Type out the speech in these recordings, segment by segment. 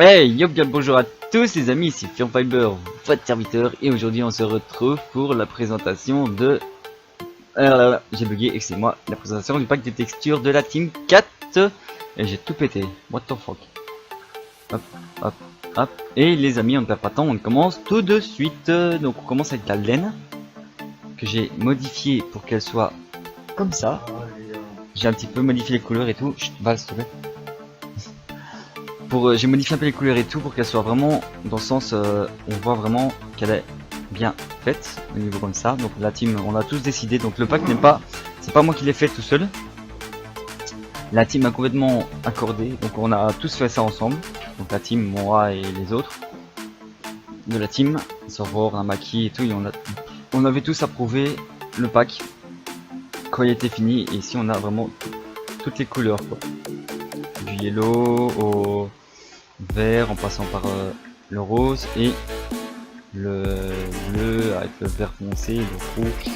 Hey, yo, bien bonjour à tous les amis, ici Fiber, votre serviteur, et aujourd'hui on se retrouve pour la présentation de... j'ai bugué, excusez-moi, la présentation du pack de textures de la Team 4, et j'ai tout pété, what the fuck. Hop, hop, hop, et les amis, on ne perd pas de temps, on commence tout de suite. Donc on commence avec la laine, que j'ai modifié pour qu'elle soit comme ça. J'ai un petit peu modifié les couleurs et tout, chut, Val s'il te plaît. J'ai modifié un peu les couleurs et tout pour qu'elle soit vraiment dans le sens on voit vraiment qu'elle est bien faite au niveau comme ça. Donc la team, on a tous décidé, donc le pack n'est pas, c'est pas moi qui l'ai fait tout seul, la team a complètement accordé, donc on a tous fait ça ensemble, donc la team, moi et les autres de la team, Soror, Namaki et tout, et on avait tous approuvé le pack quand il était fini. Et ici on a vraiment toutes les couleurs quoi, du yellow au vert en passant par le rose et le bleu avec le vert foncé, le rouge,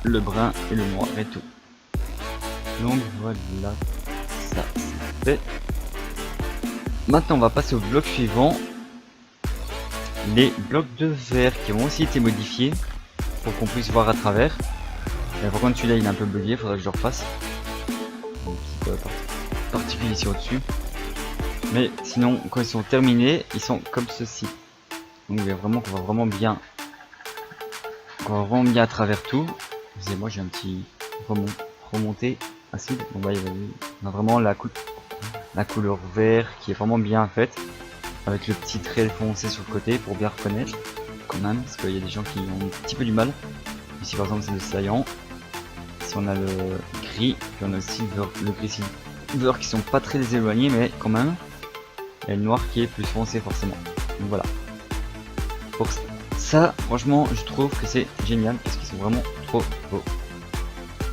le brun et le noir et tout. Donc voilà, ça c'est fait. Maintenant on va passer au bloc suivant, les blocs de verre qui ont aussi été modifiés pour qu'on puisse voir à travers. Et par contre celui-là il est un peu bugué, faudrait que je le refasse. Un petit peu particulier ici au-dessus. Mais sinon, quand ils sont terminés, ils sont comme ceci. Donc il y a vraiment qu'on va vraiment bien à travers tout. Excusez-moi, j'ai un petit remonté acide. Donc là, on a vraiment la couleur vert qui est vraiment bien faite, avec le petit trait foncé sur le côté pour bien reconnaître quand même, parce qu'il y a des gens qui ont un petit peu du mal. Ici par exemple c'est le saillant. Ici on a le gris, puis on a aussi le gris silver qui sont pas très éloignés, mais quand même. Et le noir qui est plus foncé forcément. Donc voilà. Pour ça, franchement, je trouve que c'est génial parce qu'ils sont vraiment trop beaux.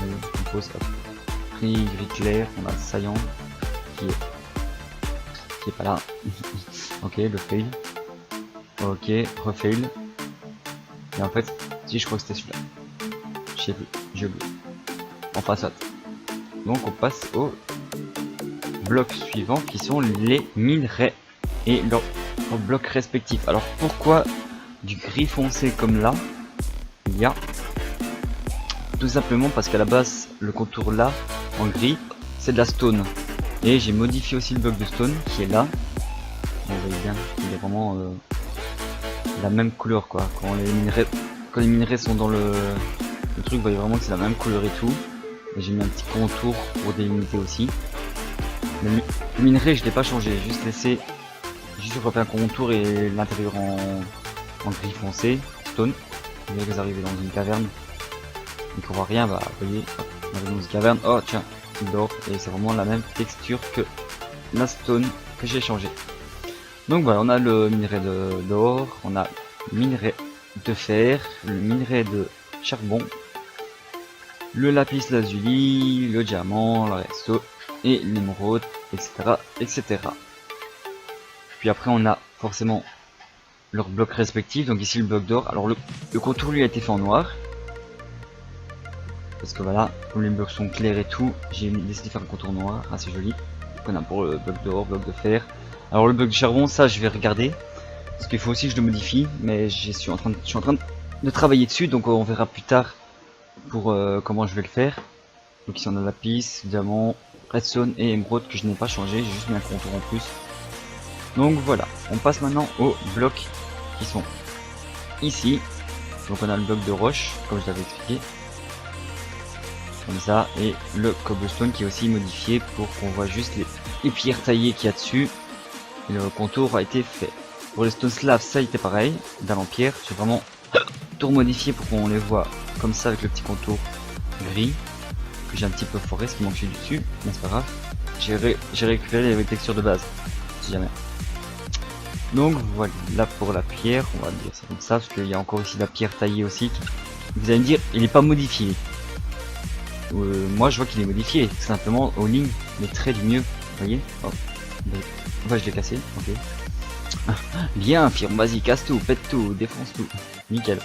On pose gris clair, on a le saillant qui est pas là. Ok, le fail. Ok, refail. Et en fait, si je crois que c'était celui-là. Je sais plus, j'ai oublié. En façade. Donc on passe au blocs suivants qui sont les minerais et leurs blocs respectifs. Alors pourquoi du gris foncé comme là? Il y a tout simplement parce qu'à la base le contour là en gris c'est de la stone, et j'ai modifié aussi le bloc de stone qui est là. Vous voyez bien, il est vraiment la même couleur quoi. Quand les minerais sont dans le truc, vous voyez vraiment que c'est la même couleur et tout. Et j'ai mis un petit contour pour délimiter aussi. Le minerai je l'ai pas changé, j'ai juste refait un contour et l'intérieur en gris foncé, stone. Vous voyez que vous arrivez dans une caverne, donc on voit rien, bah vous voyez, on arrive dans une caverne, oh tiens, il dort, et c'est vraiment la même texture que la stone que j'ai changé. Donc voilà, on a le minerai d'or, on a le minerai de fer, le minerai de charbon, le lapis lazuli, le diamant, le resto et l'émeraude, etc., etc. Puis après on a forcément leurs blocs respectifs. Donc ici le bloc d'or, alors le contour lui a été fait en noir parce que voilà, comme les blocs sont clairs et tout, j'ai décidé de faire un contour noir assez joli. Donc on a pour le bloc d'or, bloc de fer. Alors le bloc de charbon, ça je vais regarder parce qu'il faut aussi que je le modifie, mais je suis en train de travailler dessus, donc on verra plus tard pour comment je vais le faire. Donc ici on a lapis, diamant, redstone et émeraude que je n'ai pas changé, j'ai juste mis un contour en plus. Donc voilà, on passe maintenant aux blocs qui sont ici. Donc on a le bloc de roche, comme je l'avais expliqué, comme ça, et le cobblestone qui est aussi modifié pour qu'on voit juste les pierres taillées qu'il y a dessus. Et le contour a été fait. Pour les stone slabs, ça a été pareil, dalle en pierre, j'ai vraiment tout modifié pour qu'on les voit comme ça avec le petit contour gris, que j'ai un petit peu foré, ce qui manque dessus, mais c'est pas grave. J'ai récupéré les textures de base, si jamais. Donc voilà pour la pierre, on va dire ça comme ça, parce qu'il y a encore ici la pierre taillée aussi. Vous allez me dire, il est pas modifié. Moi je vois qu'il est modifié, tout simplement aux lignes, les traits du mieux, vous voyez. Oh. Ouais, je l'ai cassé, ok. Bien, firme, vas-y, casse tout, pète tout, défonce tout, nickel.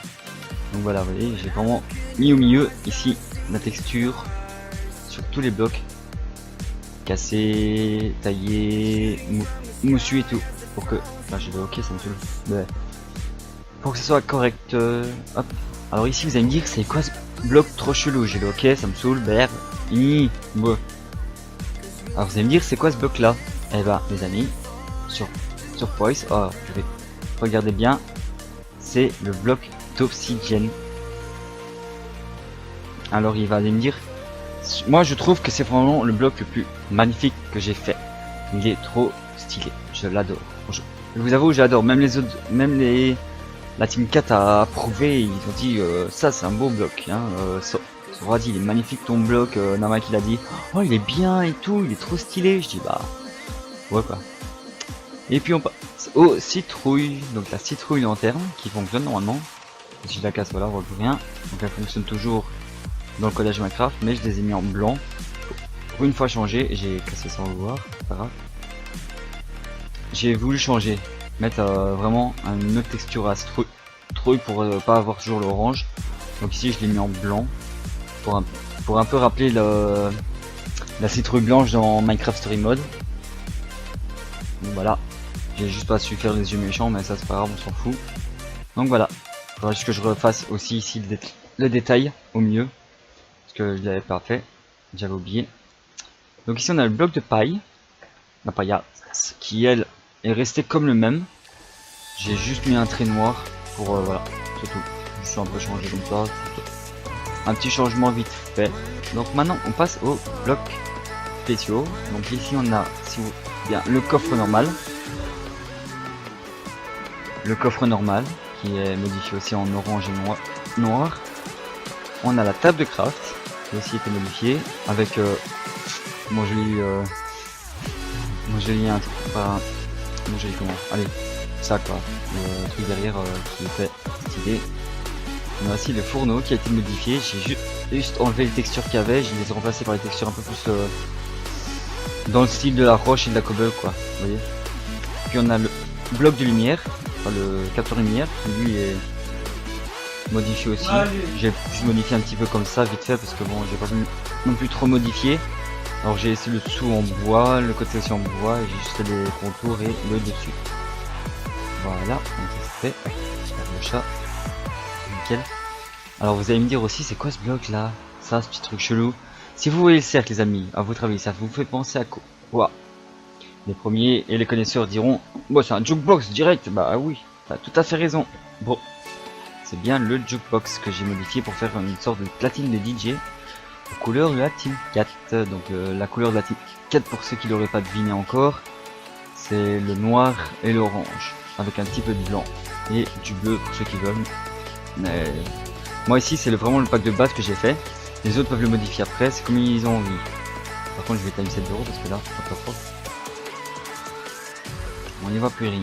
Donc voilà, vous voyez, j'ai vraiment mis au milieu ici la texture sur tous les blocs, cassé, taillé, moussu et tout. pour que... Là j'ai le ok, ça me saoule. Mais... Pour que ce soit correct, hop. Alors ici vous allez me dire c'est quoi ce bloc trop chelou. J'ai le ok, ça me saoule, BR, bon. Alors vous allez me dire c'est quoi ce bloc là. Eh bah les amis, sur Voice, oh, je vais regarder bien, c'est le bloc d'obsidienne. Alors il va aller me dire, moi je trouve que c'est vraiment le bloc le plus magnifique que j'ai fait. Il est trop stylé, je l'adore. Je vous avoue, j'adore. Même les autres, la Team 4 a approuvé, ils ont dit ça c'est un beau bloc. Hein, Sora dit il est magnifique ton bloc, Namak il a dit oh il est bien et tout, il est trop stylé. Je dis bah ouais quoi. Et puis on passe aux citrouilles, donc la citrouille lanterne qui fonctionne normalement. Si je la casse voilà on voit plus rien. Donc elle fonctionne toujours dans le codage Minecraft, mais je les ai mis en blanc. Pour une fois changé, j'ai cassé sans le voir, c'est pas grave. J'ai voulu changer, mettre vraiment une autre texture à citrouille pour pas avoir toujours l'orange. Donc ici je l'ai mis en blanc pour un peu rappeler la citrouille blanche dans Minecraft Story Mode. Donc voilà, j'ai juste pas su faire les yeux méchants, mais ça c'est pas grave, on s'en fout. Donc voilà, il faudra juste que je refasse aussi ici le détail au mieux, parce que je l'avais pas fait, j'avais oublié. Donc ici on a le bloc de paille, la paillasse, qui elle est restée comme le même. J'ai juste mis un trait noir pour voilà, c'est tout. Je suis un peu changé comme ça, un petit changement vite fait. Donc maintenant on passe au bloc spéciaux. Donc ici on a, si vous bien, le coffre normal. Le coffre normal qui est modifié aussi en orange et noir. On a la table de craft qui a aussi été modifiée avec mon joli comment, allez, ça quoi, le truc derrière qui est fait stylé. On a aussi le fourneau qui a été modifié. J'ai juste enlevé les textures qu'il y avait, je les ai remplacées par des textures un peu plus dans le style de la roche et de la cobble quoi, vous voyez. Puis on a le bloc de lumière, enfin le capteur lumière, qui lui est modifié aussi. J'ai modifié un petit peu comme ça vite fait parce que bon j'ai pas voulu non plus trop modifier. Alors j'ai laissé le dessous en bois, le côté aussi en bois, et j'ai juste les contours et le dessus. Voilà, donc ça c'est fait. Le chat, nickel. Alors vous allez me dire aussi c'est quoi ce bloc là, ça ce petit truc chelou. Si vous voyez le cercle les amis, à votre avis ça vous fait penser à quoi? Les premiers et les connaisseurs diront bon c'est un jukebox direct. Bah oui, t'as tout à fait raison. Bon, c'est bien le jukebox que j'ai modifié pour faire une sorte de platine de DJ aux couleurs de la Team 4. Donc la couleur de la Team 4 pour ceux qui l'auraient pas deviné encore, c'est le noir et l'orange avec un petit peu de blanc et du bleu pour ceux qui veulent. Mais moi ici c'est vraiment le pack de base que j'ai fait. Les autres peuvent le modifier après, c'est comme ils ont envie. Par contre je vais time 7 € parce que là c'est pas trop. On n'y voit plus rien.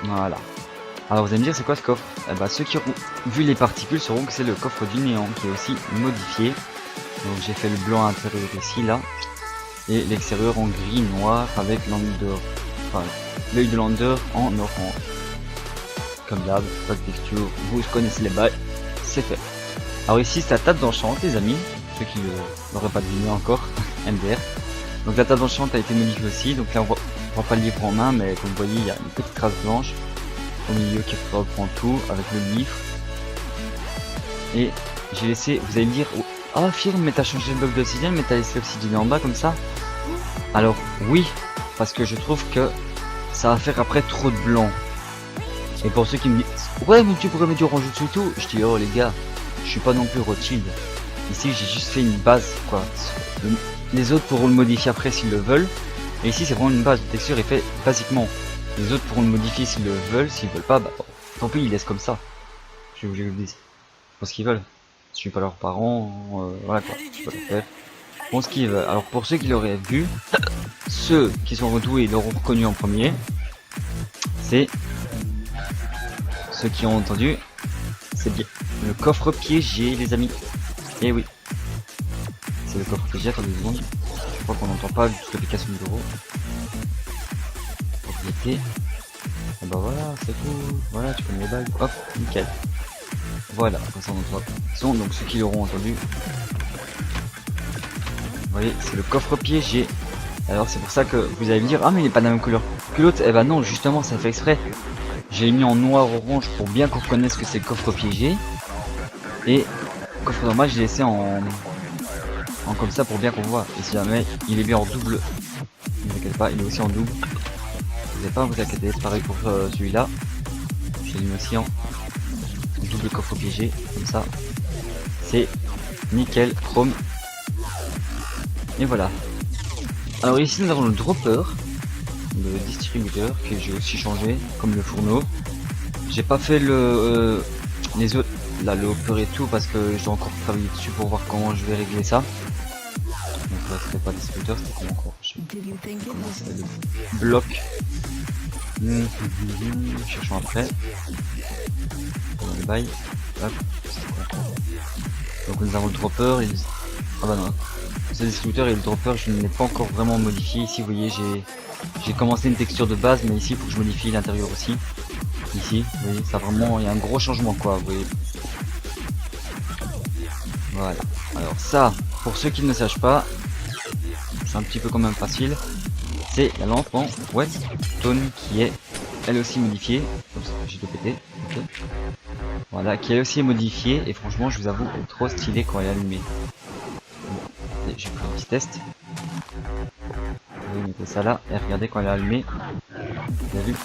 Voilà. Alors vous allez me dire c'est quoi ce coffre? Eh bah, ceux qui auront vu les particules sauront que c'est le coffre du néant qui est aussi modifié. Donc j'ai fait le blanc intérieur ici là. Et l'extérieur en gris noir avec l'Ender. Enfin, l'œil de l'Ender en orange. Comme d'hab, pas de texture, vous connaissez les bails, c'est fait. Alors ici c'est la table d'enchant les amis, ceux qui n'auraient pas deviné encore, MDR. Donc la table d'enchant a été modifiée aussi, donc là on voit pas le livre en main, mais comme vous voyez il y a une petite trace blanche au milieu qui reprend tout avec le livre. Et j'ai laissé, vous allez me dire, ah Firme mais t'as changé le bloc d'obsidienne mais t'as laissé l'obsidienne en bas comme ça. Alors oui, parce que je trouve que ça va faire après trop de blanc. Et pour ceux qui me disent ouais mais tu pourrais mettre du orange dessus tout, je dis oh les gars, je suis pas non plus Rothschild. Ici j'ai juste fait une base quoi. Les autres pourront le modifier après s'ils le veulent. Et ici c'est vraiment une base, la texture est faite basiquement. Les autres pourront le modifier s'ils le veulent, s'ils veulent pas, bah tant pis ils laissent comme ça. Je vais vous le dire. Pour ce qu'ils veulent. Je suis pas leurs parents, voilà quoi, je peux pas le faire. Pour ce qu'ils veulent. Alors pour ceux qui l'auraient vu, ceux qui sont redoués l'auront reconnu en premier. C'est ceux qui ont entendu, c'est bien le coffre piégé les amis. Et oui, c'est le coffre piégé, attendez 2 secondes. Je crois qu'on n'entend pas vu toute l'application de bureau. Propriété. Et bah voilà, c'est tout. Voilà, tu connais les bagues. Hop, nickel. Voilà, comme ça on entend. Donc ceux qui l'auront entendu. Vous voyez, c'est le coffre piégé. Alors c'est pour ça que vous allez me dire, ah mais il est pas de la même couleur que l'autre. Eh ben non, justement ça fait exprès. J'ai mis en noir orange pour bien qu'on reconnaisse que c'est le coffre piégé. Et coffre normal je l'ai laissé en comme ça pour bien qu'on voit. Et si jamais il est bien en double, ne vous inquiétez pas, il est aussi en double. Vous n'avez pas à vous inquiéter, c'est pareil pour celui-là. J'ai mis aussi en double coffre piégé, comme ça. C'est nickel, chrome. Et voilà. Alors ici nous avons le dropper, le distributeur que j'ai aussi changé, comme le fourneau. J'ai pas fait le les autres, là le hopper et tout parce que je dois encore travailler dessus pour voir comment je vais régler ça. Donc là c'était pas distributeur, c'était comment encore, je sais pas comment c'est le bloc. Cherchons après. Le bail. Hop. Donc nous avons le dropper et... Ah bah non. Ce distributeur et le dropper je ne l'ai pas encore vraiment modifié. Ici vous voyez j'ai commencé une texture de base mais ici il faut que je modifie l'intérieur aussi. Ici vous voyez ça vraiment il y a un gros changement quoi vous voyez. Voilà. Alors ça pour ceux qui ne sachent pas c'est un petit peu quand même facile. C'est la lampe en wet tone qui est elle aussi modifiée. Oups, j'ai tout pété. Okay. Voilà, qui est aussi modifiée et franchement je vous avoue elle est trop stylée quand elle est allumée. J'ai fait un petit test. Je vais mettre ça là et regardez quand elle est allumée. Vous avez vu?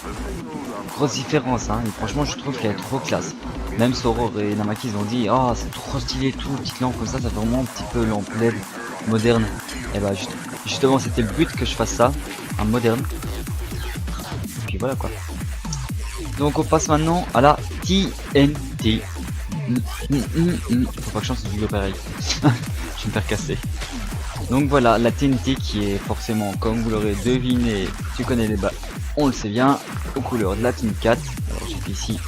Grosse différence hein, et franchement je trouve qu'elle est trop classe. Même Soror et Namaki ils ont dit oh c'est trop stylé tout, petite lampe comme ça, ça fait vraiment un petit peu lampe LED moderne. Et bah justement c'était le but que je fasse ça, un moderne. Et puis voilà quoi. Donc on passe maintenant à la TNT. Faut pas que je chante cette vidéo pareil. Je vais me faire casser. Donc voilà la TNT qui est forcément comme vous l'aurez deviné, tu connais les bas, on le sait bien, aux couleurs de la Team 4. Alors j'ai fait ici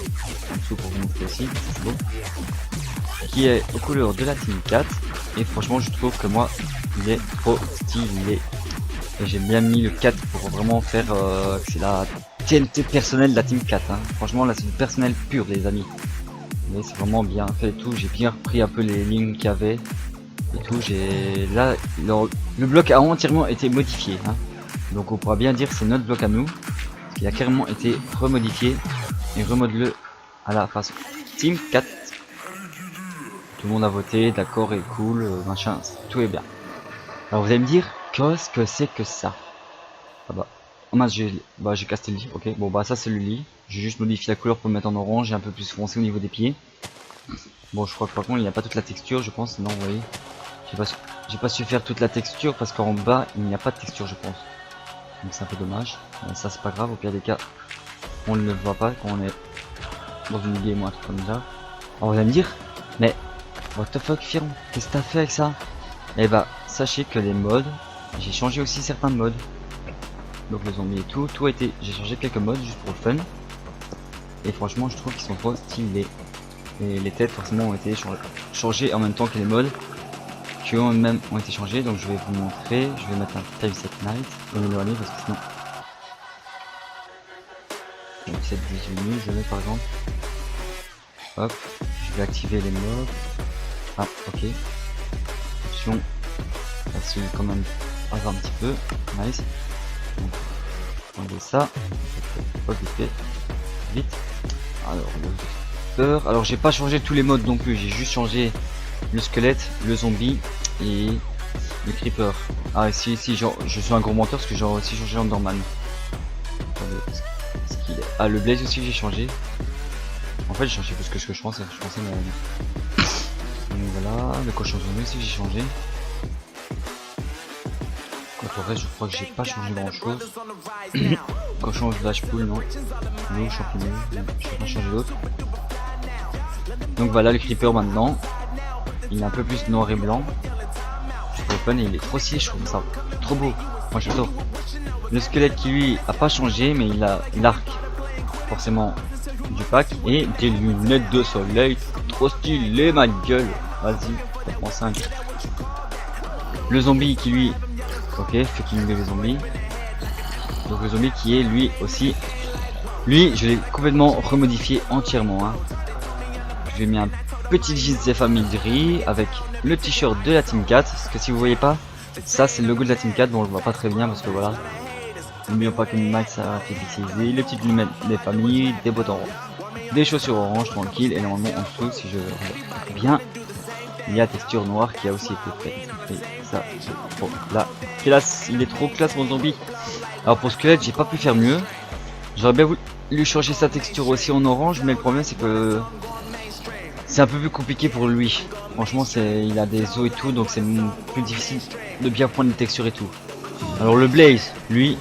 en dessous pour vous montrer aussi, c'est beau. Qui est aux couleurs de la Team 4 et franchement je trouve que moi il est trop stylé. Et j'ai bien mis le 4 pour vraiment faire que c'est la TNT personnelle de la Team 4 hein. Franchement là c'est du personnel pur les amis. Mais c'est vraiment bien fait et tout, j'ai bien repris un peu les lignes qu'il y avait et tout, j'ai là le bloc a entièrement été modifié hein. Donc on pourra bien dire que c'est notre bloc à nous. Il a carrément été remodifié et remodelé à la façon Team 4. Tout le monde a voté, d'accord et cool, machin, tout est bien. Alors vous allez me dire, qu'est-ce que c'est que ça? Ah bah, oh mince, j'ai casté le lit, ok. Bon bah ça c'est le lit, j'ai juste modifié la couleur pour le mettre en orange et un peu plus foncé au niveau des pieds. Bon je crois que par contre il n'y a pas toute la texture je pense, non vous voyez. J'ai pas su faire toute la texture parce qu'en bas il n'y a pas de texture je pense. Donc c'est un peu dommage, mais ça c'est pas grave, au pire des cas on ne le voit pas quand on est dans une game ou un truc comme ça. Alors vous allez me dire, mais what the fuck Firon, qu'est-ce que t'as fait avec ça? Et bah sachez que les modes, j'ai changé aussi certains modes. Donc les zombies et tout a été, j'ai changé quelques modes juste pour le fun. Et franchement je trouve qu'ils sont trop stylés. Et les têtes forcément ont été changées en même temps que les modes qui eux-mêmes ont été changés. Donc je vais vous montrer, je vais mettre un time set night et m'éloigner parce que sinon time set 18 000 je mets par exemple. Hop, je vais activer les modes. Ah ok. Option, là-dessus quand même un petit peu, nice. Donc, enlever ça, hop vite. Alors le peur, alors j'ai pas changé tous les modes non plus, j'ai juste changé le squelette, le zombie et le creeper. Ah si genre, je suis un gros menteur parce que j'ai aussi changé Enderman. Ah le blaze aussi j'ai changé. En fait j'ai changé plus que ce que je pensais mais... Donc voilà, le cochon zombie aussi j'ai changé. Quant au reste je crois que j'ai pas changé grand chose. Cochon slash pool non. L'eau champignon, je vais pas changer d'autre. Donc voilà le creeper maintenant. Il est un peu plus noir et blanc. Je trouve fun et il est trop stylé, je trouve ça trop beau. Moi j'adore. Le squelette qui lui a pas changé mais il a l'arc forcément du pack et des lunettes de soleil. Trop stylé ma gueule. Vas-y, prends 5. Le zombie qui lui, ok, fait qu'il met les zombies. Donc le zombie qui est lui aussi, lui je l'ai complètement remodifié entièrement hein. Je lui ai mis un petit jean de famille gris avec le t-shirt de la Team 4 parce que si vous voyez pas, Ça c'est le logo de la Team 4, bon je vois pas très bien parce que voilà. N'oublions pas que Max a fait utiliser les petites lunettes des familles, des bottes orange, des chaussures orange tranquille, et normalement en dessous si je regarde bien, il y a texture noire qui a aussi été faite. Et ça, bon, là, classe, il est trop classe mon zombie. Alors pour squelette, j'ai pas pu faire mieux. J'aurais bien voulu changer sa texture aussi en orange, mais le problème c'est que c'est un peu plus compliqué pour lui. Franchement, il a des os et tout, donc c'est plus difficile de bien prendre les textures et tout. Alors le Blaze, lui,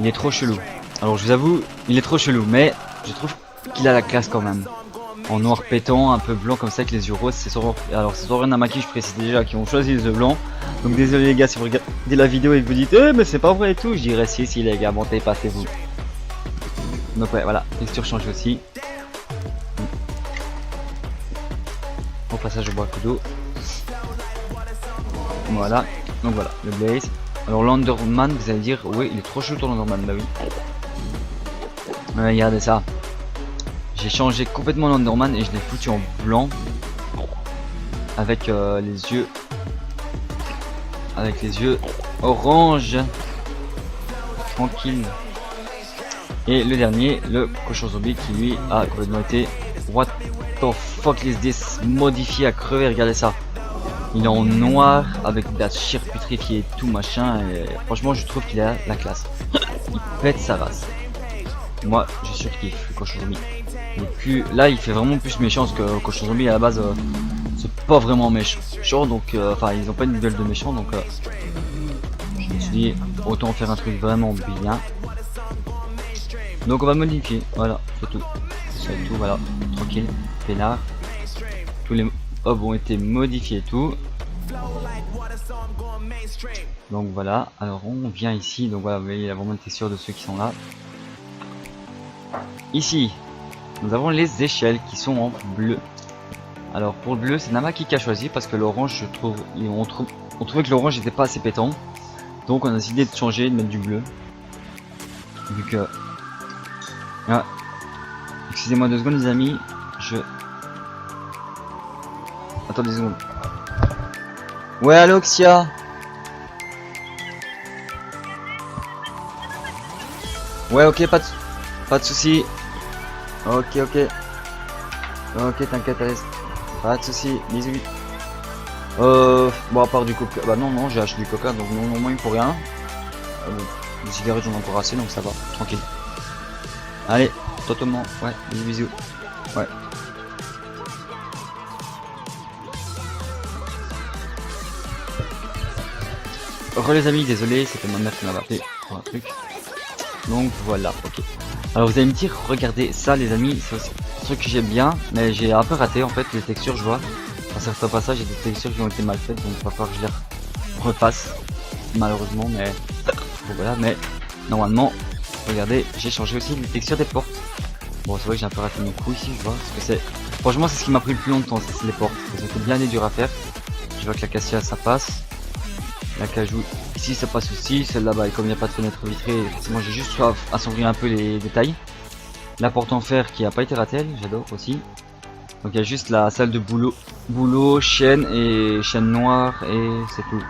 il est trop chelou. Alors je vous avoue, il est trop chelou, mais je trouve qu'il a la classe quand même. En noir pétant, un peu blanc comme ça avec les yeux roses, c'est sur... Alors c'est sur Namaki, je précise déjà, qui ont choisi les yeux blancs. Donc désolé les gars si vous regardez la vidéo et que vous dites mais c'est pas vrai et tout, je dirais si les gars, montez, passez-vous. Donc ouais, voilà, texture change aussi. Au passage, je bois un coup d'eau. Voilà, donc voilà, le Blaze. Alors l'Enderman, vous allez dire, oui, il est trop chaud ton l'Enderman, bah oui. Regardez ça. J'ai changé complètement l'Enderman et je l'ai foutu en blanc. Avec les yeux. Avec les yeux orange. Tranquille. Et le dernier, le cochon zombie qui lui a complètement été... What the fuck is this? Modifié à crever, regardez ça. Il est en noir avec de la chair putréfiée et tout machin. Et franchement, je trouve qu'il a la classe. Il pète sa race. Moi, je surkiffe le cochon zombie. Et puis là, il fait vraiment plus méchant parce que le cochon zombie à la base, c'est pas vraiment méchant. Donc, enfin, ils ont pas une gueule de méchant. Donc, je me suis dit, autant faire un truc vraiment bien. Donc, on va modifier. Voilà, c'est tout. C'est tout, voilà. Tranquille, peinard. Tous les mobs ont été modifiés et tout. Donc voilà, alors on vient ici, donc voilà, vous voyez, il y a vraiment une texture de ceux qui sont là. Ici, nous avons les échelles qui sont en bleu. Alors pour le bleu, c'est Namaki qui a choisi parce que l'orange, je trouve, on trouvait que l'orange n'était pas assez pétant. Donc on a décidé de changer, de mettre du bleu. Vu que... Ah. Excusez-moi 2 secondes les amis, Attendez 2 secondes. Ouais, Aloxia. Ouais, ok, pas de soucis. Ok, ok, t'inquiète, Alice. Pas de soucis, bisous. Bon, à part du coca, bah non, j'ai acheté du coca, donc non, il faut rien. Les cigarettes, j'en ai encore assez, donc ça va, tranquille. Allez, totalement, ouais, bisous. Ouais. Re les amis, désolé, c'était ma mère qui m'avait appelé pour un truc. Donc voilà, ok. Alors vous allez me dire, regardez ça les amis, c'est un truc que j'aime bien, mais j'ai un peu raté en fait les textures, je vois. À certains passages, il y a des textures qui ont été mal faites, donc il va falloir que je les repasse, malheureusement, mais bon, voilà, mais normalement, regardez, j'ai changé aussi les textures des portes. Bon, c'est vrai que j'ai un peu raté mon coup ici, je vois, parce que c'est... Franchement, c'est ce qui m'a pris le plus longtemps, c'est les portes, elles ont été bien dur à faire. Je vois que la cassia, ça passe. La cajou, ici ça passe aussi, celle là-bas, et comme il n'y a pas de fenêtre vitrée, effectivement j'ai juste assombri un peu les détails. La porte en fer qui a pas été ratée, j'adore aussi. Donc il y a juste la salle de boulot, chaîne et chaîne noire, et c'est tout.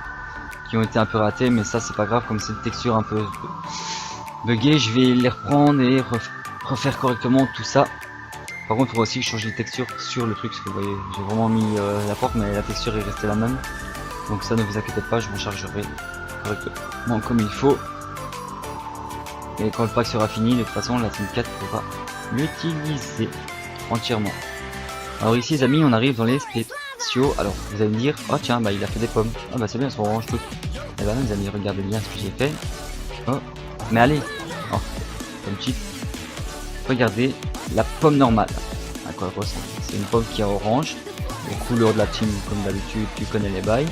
Qui ont été un peu ratés, mais ça c'est pas grave, comme c'est une texture un peu buggée, je vais les reprendre et refaire correctement tout ça. Par contre il faudra aussi changer les textures sur le truc, parce que vous voyez, j'ai vraiment mis la porte, mais la texture est restée la même. Donc ça, ne vous inquiétez pas, je m'en chargerai correctement comme il faut. Et quand le pack sera fini, de toute façon la Team 4 pourra l'utiliser entièrement. Alors ici les amis, on arrive dans les spéciaux. Alors vous allez me dire, oh tiens, bah il a fait des pommes. Ah bah c'est bien, elles sont orange toutes. Et bah les amis, regardez bien ce que j'ai fait. Oh, mais allez, oh, comme petite. Regardez la pomme normale. À quoi elle ressemble? C'est une pomme qui est orange. Les couleurs de la team, comme d'habitude, tu connais les bails.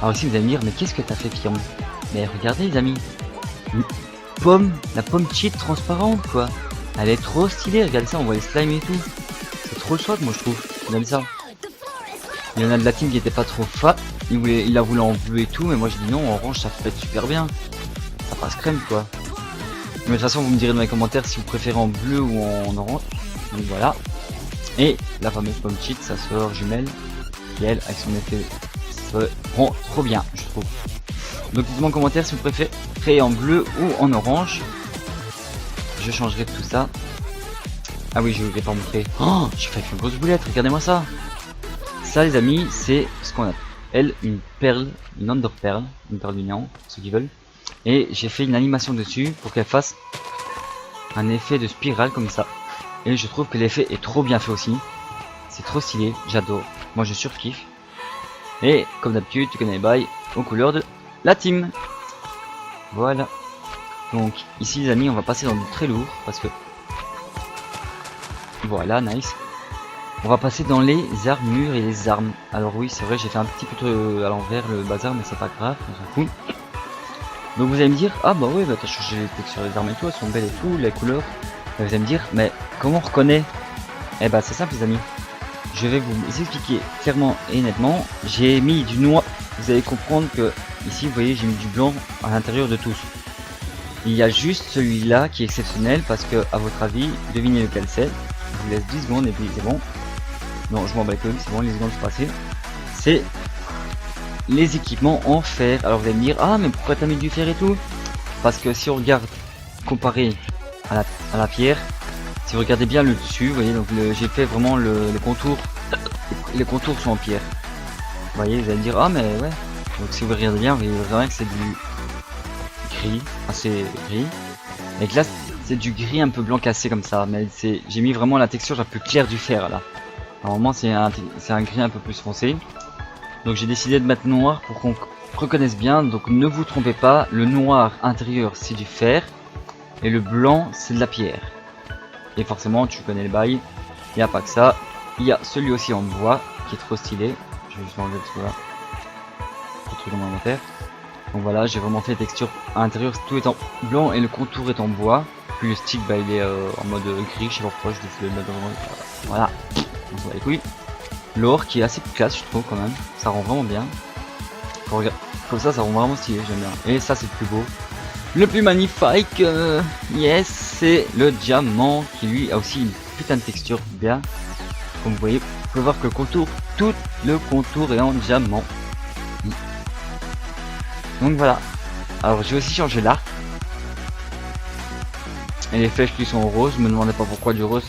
Alors ici vous allez me dire, mais qu'est-ce que t'as fait Firme? Mais regardez les amis, la pomme cheat transparente quoi. Elle est trop stylée, regardez ça, on voit les slimes et tout. C'est trop chouette moi je trouve, j'aime ça. Il y en a de la team qui était pas trop fat, il a voulu en bleu et tout, mais moi je dis non, en orange ça fait super bien. Ça passe crème quoi. Mais de toute façon vous me direz dans les commentaires si vous préférez en bleu ou en orange. Donc voilà. Et la fameuse pomme cheat, sa sœur jumelle, qui elle, avec son effet rend trop bien, je trouve. Donc dites-moi en commentaire si vous préférez en bleu ou en orange. Je changerai tout ça. Ah oui, je ne vous l'ai pas montré. Oh, j'ai fait une grosse boulette, regardez-moi ça. Ça les amis, c'est ce qu'on appelle une perle, une under perle, une perle du néant, ceux qui veulent. Et j'ai fait une animation dessus pour qu'elle fasse un effet de spirale comme ça. Et je trouve que l'effet est trop bien fait aussi. C'est trop stylé, j'adore. Moi je surkiffe. Et comme d'habitude, tu connais les bails aux couleurs de la team. Voilà. Donc ici les amis, on va passer dans du très lourd parce que... Voilà, nice. On va passer dans les armures et les armes. Alors oui, c'est vrai, j'ai fait un petit peu à l'envers le bazar, mais c'est pas grave, on s'en fout. Donc vous allez me dire, ah bah oui, bah t'as changé les textures des armes et tout, elles sont belles et tout, les couleurs. Et vous allez me dire, mais comment on reconnaît? Eh bah c'est simple les amis. Je vais vous expliquer clairement et nettement. J'ai mis du noir. Vous allez comprendre que ici, vous voyez, j'ai mis du blanc à l'intérieur de tous. Il y a juste celui-là qui est exceptionnel parce que, à votre avis, devinez lequel c'est. Je vous laisse 10 secondes et puis c'est bon. Non, je m'en bats les couilles, c'est bon, les secondes sont passées. C'est les équipements en fer. Alors vous allez me dire, ah mais pourquoi t'as mis du fer et tout? Parce que si on regarde comparé à la pierre, si vous regardez bien le dessus, vous voyez, donc j'ai fait vraiment le contour. Les contours sont en pierre. Vous voyez, vous allez me dire, ah mais ouais. Donc si vous regardez bien, vous verrez que c'est du gris, assez gris. Et que là, c'est du gris un peu blanc cassé comme ça. Mais j'ai mis vraiment la texture la plus claire du fer là. Normalement c'est un gris un peu plus foncé. Donc j'ai décidé de mettre noir pour qu'on reconnaisse bien. Donc ne vous trompez pas, le noir intérieur c'est du fer. Et le blanc c'est de la pierre. Et forcément tu connais le bail. Il n'y a pas que ça. Il y a celui aussi en bois qui est trop stylé. Je vais juste enlever ce là. Trop de trucs dans mon inventaire. Donc voilà, j'ai vraiment fait les textures à l'intérieur, tout est en blanc et le contour est en bois. Puis le stick bah, il est en mode gris, je sais pas pourquoi je décide de le mettre dans... Voilà, on s'en va les couilles. L'or qui est assez classe je trouve quand même, ça rend vraiment bien. Comme ça rend vraiment stylé, j'aime bien. Et ça c'est le plus beau. Le plus magnifique, yes, c'est le diamant qui lui a aussi une putain de texture bien. Comme vous voyez, vous pouvez voir que le contour, tout le contour est en diamant. Donc voilà. Alors j'ai aussi changé l'arc. Et les flèches qui sont en rose, me demandez pas pourquoi du rose.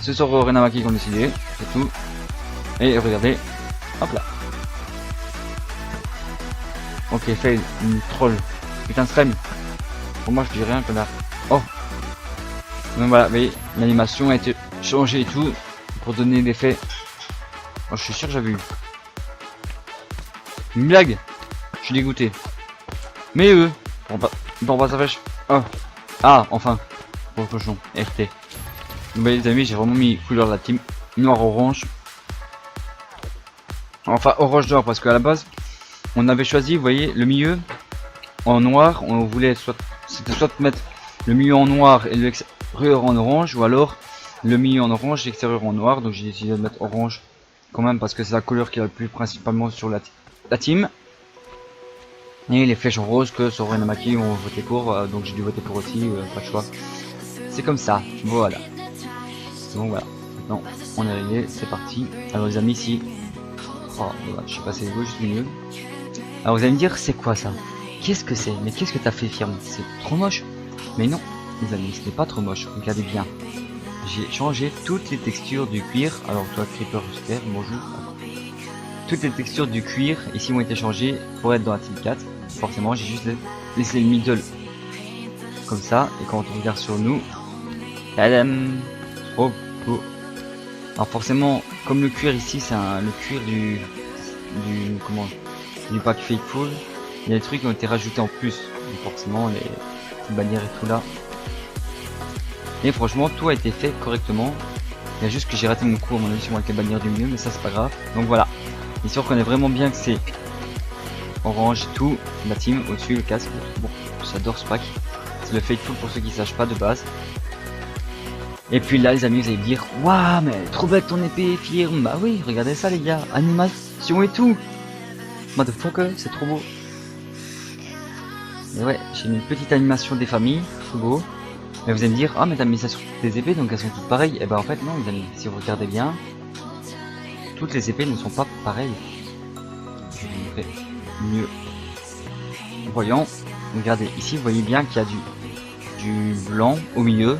Ce sont Renamaki qui ont décidé, c'est tout. Et regardez, hop là. Ok, fail, une troll. Putain de strem. Pour moi je dis rien que là. Oh. Donc voilà, vous voyez, l'animation a été changée et tout. Pour donner l'effet. Oh, je suis sûr que j'avais eu. Une blague. Je suis dégoûté. Mais eux. Bon bah ça fait. Oh. Ah, enfin. Pour le cochon. RT. Donc bah, les amis, j'ai vraiment mis couleur de la team. Noir orange. Enfin orange noir parce qu'à la base on avait choisi, vous voyez, le milieu en noir. On voulait c'était soit mettre le milieu en noir et l'extérieur en orange, ou alors le milieu en orange et l'extérieur en noir. Donc j'ai décidé de mettre orange quand même parce que c'est la couleur qui est la plus principalement sur la team. Et les flèches en rose que sur Renamaki ont voté pour, donc j'ai dû voter pour aussi, pas de choix. C'est comme ça, voilà. Donc voilà, maintenant on est réglé, c'est parti. Alors les amis, ici, oh, voilà, je suis passé de gauche juste milieu. Alors vous allez me dire, c'est quoi ça? Qu'est-ce que c'est? Mais qu'est-ce que t'as fait, firme? C'est trop moche. Mais non, les amis, ce n'est pas trop moche, regardez bien. J'ai changé toutes les textures du cuir. Alors toi, Creeper super, bonjour. Toutes les textures du cuir ici ont été changées pour être dans la team 4. Forcément, j'ai juste laissé le middle comme ça. Et quand on regarde sur nous, tadam, trop beau. Alors forcément, comme le cuir ici, c'est le cuir du pack Faithful, il y a des trucs qui ont été rajoutés en plus. Donc forcément, les bannières et tout là. Et franchement, tout a été fait correctement. Il y a juste que j'ai raté mon coup à mon avis sur avec les bannières du milieu, mais ça c'est pas grave. Donc voilà. Ici on reconnaît vraiment bien que c'est orange et tout. La team au-dessus, le casque. Bon, j'adore ce pack. C'est le Faithful pour ceux qui sachent pas de base. Et puis là les amis, vous allez me dire, waouh, mais trop belle ton épée, firme. Bah oui, regardez ça les gars, animation et tout. Motherfucker, c'est trop beau. Et ouais, j'ai mis une petite animation des familles, trop beau. Mais vous allez me dire, ah mais t'as mis ça sur toutes les épées donc elles sont toutes pareilles. Et ben en fait non les amis, si vous regardez bien, toutes les épées ne sont pas pareilles. je vais vous montrer mieux. Voyons, regardez, ici vous voyez bien qu'il y a du blanc au milieu.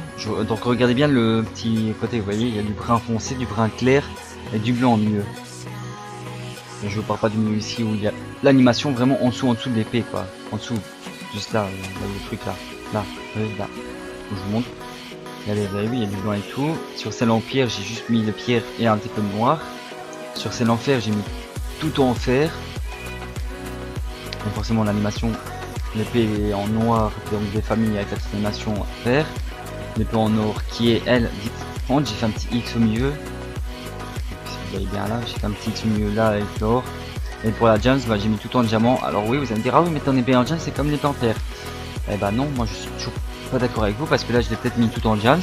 Donc regardez bien le petit côté, vous voyez, il y a du brun foncé, du brun clair et du blanc au milieu. Et je ne parle pas du milieu ici où il y a l'animation vraiment en dessous de l'épée quoi. En dessous, juste là, le truc là. Là, là. Je vous montre. Regardez, vous avez vu, il y a du blanc et tout. Sur celle en pierre, j'ai juste mis le pierre et un petit peu de noir. Sur celle en fer, j'ai mis tout en fer. Donc forcément l'animation, l'épée est en noir, donc des familles avec la petite animation vert. L'épée en or qui est elle différente, j'ai fait un petit X au milieu. Si vous voyez bien là, j'ai fait un petit X au milieu là avec l'or. Et pour la gems, bah, j'ai mis tout en diamant. Alors oui, vous allez me dire, ah oui mais ton épée en gems c'est comme l'épée en fer. Eh bah non, moi je suis toujours pas d'accord avec vous parce que là je l'ai peut-être mis tout en gems.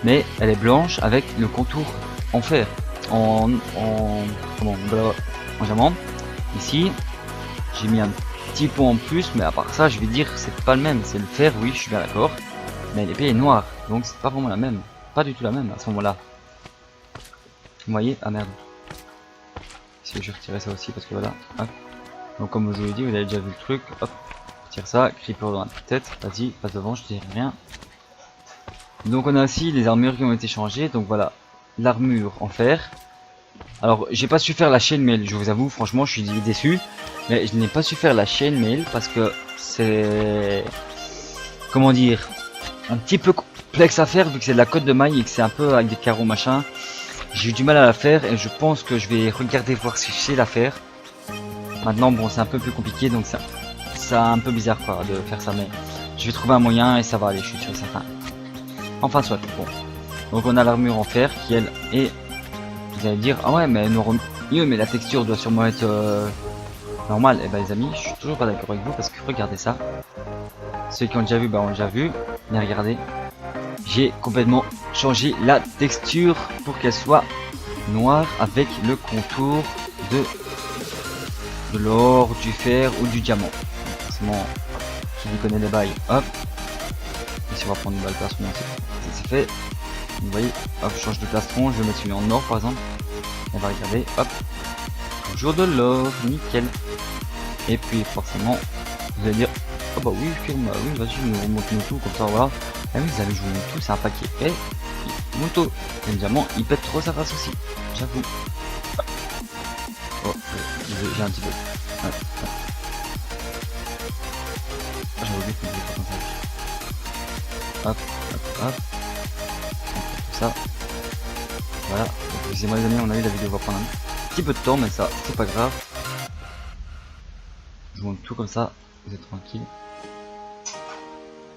Mais elle est blanche avec le contour en fer. En diamant. Ici, j'ai mis un petit point en plus, mais à part ça, je vais dire c'est pas le même. C'est le fer, oui, je suis bien d'accord. Mais l'épée est noire, donc c'est pas vraiment la même. Pas du tout la même à ce moment-là. Vous voyez? Ah merde. Si je retirais ça aussi parce que voilà. Hop. Donc comme je vous l'ai dit, vous avez déjà vu le truc. Hop. Je tire ça. Creeper dans la tête. Vas-y, passe devant, je dis rien. Donc on a aussi les armures qui ont été changées. Donc voilà. L'armure en fer. Alors j'ai pas su faire la chaîne mail, je vous avoue, franchement je suis déçu. Mais je n'ai pas su faire la chaîne mail parce que c'est, comment dire, un petit peu complexe à faire vu que c'est de la cotte de maille et que c'est un peu avec des carreaux machin. J'ai eu du mal à la faire et je pense que je vais regarder voir si je sais la faire. Maintenant bon c'est un peu plus compliqué donc c'est un peu bizarre quoi de faire ça, mais je vais trouver un moyen et ça va aller, je suis sûr et certain. Enfin soit, bon. Donc on a l'armure en fer qui elle est, vous allez dire, ah ouais mais mieux, mais la texture doit sûrement être normale. Et bah les amis, je suis toujours pas d'accord avec vous parce que regardez ça. Ceux qui ont déjà vu, bah ont déjà vu. Mais regardez, j'ai complètement changé la texture pour qu'elle soit noire avec le contour de l'or, du fer ou du diamant. Forcément, qui connaît les bails, hop. Et si on va prendre une balle plastron, c'est fait. Vous voyez, hop, je change de plastron, je vais mettre celui en or par exemple. On va regarder, hop, toujours de l'or, nickel. Et puis forcément, vous allez dire, oh bah oui, firme, oui, vas-y, nous remontons tout comme ça, voilà. Ah oui, vous avez joué tout, c'est un paquet. Et moto, le diamant, il pète trop sa face aussi, j'avoue. Oh, j'ai un petit peu. Ouais, ouais. Ah, j'avais oublié que je pas comme ça. Hop, hop, hop. Tout ça. Voilà, excusez-moi les amis, on a eu la vidéo va prendre un petit peu de temps, mais ça, c'est pas grave. Je vous montre tout comme ça, vous êtes tranquille.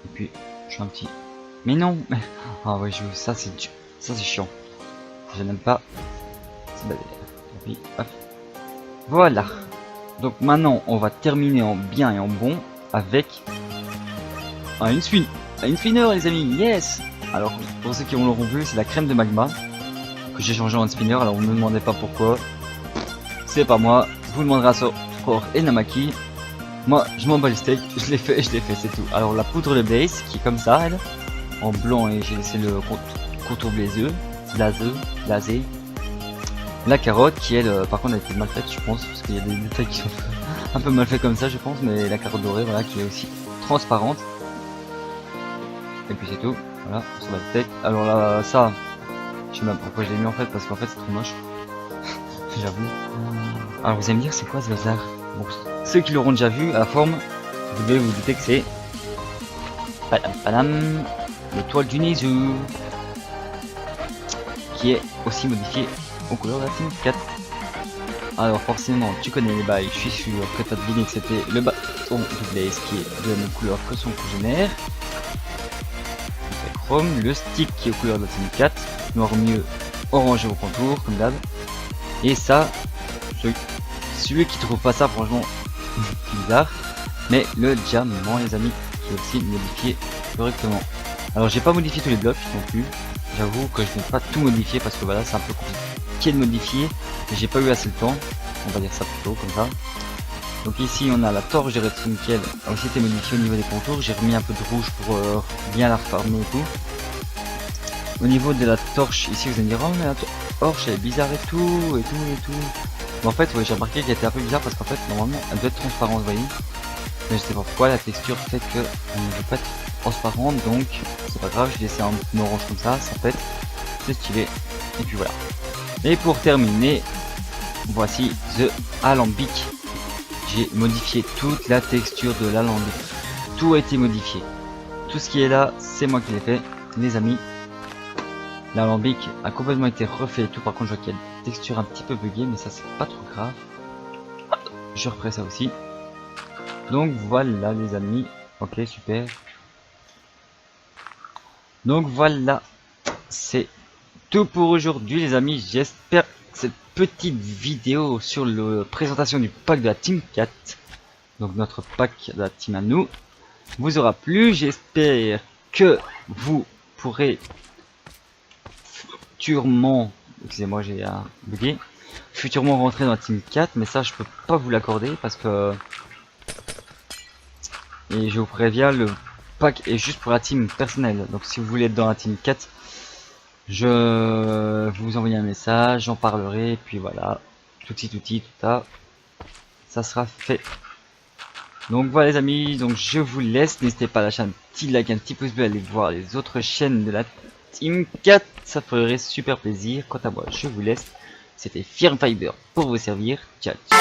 Et puis, je fais un petit... Mais non, mais... Ah ouais, ça c'est chiant. Je n'aime pas. C'est badé. Et puis, hop. Voilà. Donc maintenant, on va terminer en bien et en bon avec une spinner les amis, yes. Alors, pour ceux qui l'auront vu, c'est la crème de magma que j'ai changé en spinner. Alors, vous ne me demandez pas pourquoi. C'est pas moi. Vous demanderez à Sor et Namaki. Moi, je m'en bats les steaks. Je l'ai fait, c'est tout. Alors, la poudre de Blaze qui est comme ça, elle, en blanc, et j'ai laissé le contour blasé. La carotte qui, elle, par contre, a été mal faite, je pense, parce qu'il y a des détails qui sont un peu mal faits comme ça, je pense. Mais la carotte dorée, voilà, qui est aussi transparente. Et puis c'est tout. Voilà, sur la tête. Alors là, ça, je sais même pas pourquoi je l'ai mis en fait, parce qu'en fait c'est trop moche. J'avoue. Alors vous allez me dire, c'est quoi ce bazar? Bon, ceux qui l'auront déjà vu, à la forme, vous devez vous douter que c'est padam, l'étoile du Nizu, qui est aussi modifiée aux couleurs de la Team 4. Alors forcément, tu connais les bails, je suis sûr que tu as deviné que c'était le bâton de Blaze qui est de la même couleur que son congénère. Chrome, le stick qui est aux couleurs de la Team 4, noir mieux, orangé au contour, comme d'hab. Et ça, celui qui trouve pas ça, franchement, bizarre. Mais le diamant, les amis, qui est aussi modifié correctement. Alors, j'ai pas modifié tous les blocs non plus. J'avoue que je n'ai pas tout modifié parce que voilà, c'est un peu compliqué de modifier. Mais j'ai pas eu assez de temps. On va dire ça plutôt comme ça. Donc ici on a la torche de Redstone Nickel, a aussi été modifiée au niveau des contours, j'ai remis un peu de rouge pour bien la refarmer et tout. Au niveau de la torche, ici vous allez me dire, oh mais la torche elle est bizarre et tout. Mais en fait, ouais, j'ai remarqué qu'elle était un peu bizarre parce qu'en fait, normalement, elle doit être transparente, vous voyez. Mais je sais pas pourquoi, la texture fait que elle ne veut pas être transparente, donc c'est pas grave, je laissé un orange comme ça pète, c'est stylé. Et puis voilà. Et pour terminer, voici The Alambic. J'ai modifié toute la texture de l'alambic. Tout a été modifié. Tout ce qui est là, c'est moi qui l'ai fait, les amis. L'alambic a complètement été refait et tout. Par contre, je vois qu'il y a une texture un petit peu buggée, mais ça, c'est pas trop grave. Je referai ça aussi. Donc voilà, les amis. Ok, super. Donc voilà, c'est tout pour aujourd'hui, les amis. J'espère que cette petite vidéo sur la présentation du pack de la Team 4, donc notre pack de la team à nous, vous aura plu. J'espère que vous pourrez futurement, excusez-moi, j'ai bugué, futurement rentrer dans la Team 4, mais ça je peux pas vous l'accorder parce que, et je vous préviens, le pack est juste pour la team personnelle. Donc si vous voulez être dans la Team 4, je vous envoie un message, j'en parlerai, et puis voilà, tout ça, ça sera fait. Donc voilà les amis, donc je vous laisse, n'hésitez pas à lâcher un petit like, un petit pouce bleu, aller voir les autres chaînes de la Team 4, ça ferait super plaisir. Quant à moi, je vous laisse, c'était Firmfiber pour vous servir, ciao ciao.